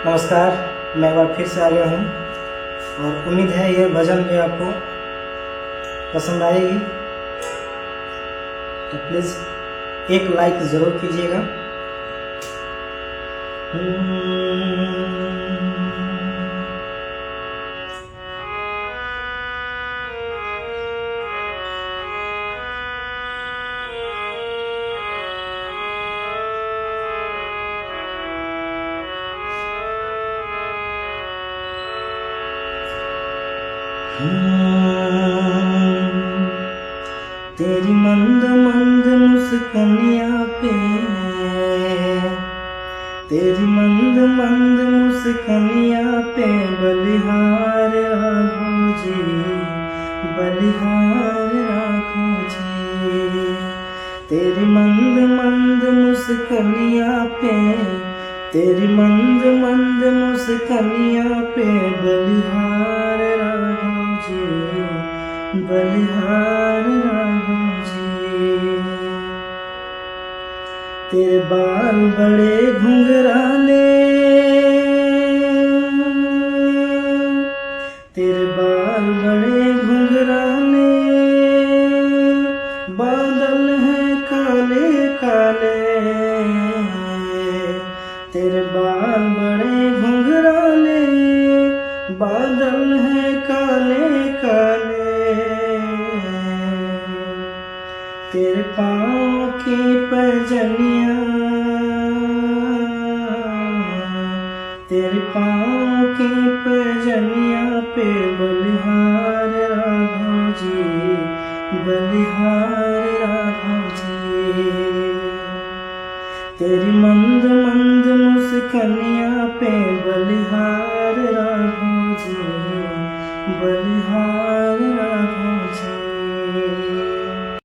नमस्कार, मैं एक बार फिर से आ गया हूँ और उम्मीद है यह भजन भी आपको पसंद आएगी। तो प्लीज़ एक लाइक ज़रूर कीजिएगा। तेरी मंद मंद मुस्कानिया पे, तेरी मंद मंद मुस्कानिया पे बलिहार राघो जी, बलिहार राघो जी। तेरी मंद मंद मुस्कानिया पे, तेरी मंद मंद मुस्कानिया पे बलिहार राघो जी, बलिहार राघो जी। तेरे बाल बड़े घुंघराले, तेरे बाल बड़े घुंघराले, बादल हैं काले काले। तेरे बाल बड़े घुंघराले, बादल हैं काले काले। तेरे पाँव की पैजनिया, तेरे पाँव की पैजनिया पे बलिहार राघो जी, बलिहार राघो जी। तेरी मंद मंद मुस्कानिया पे बलिहार राघो जी, बलिहार राघो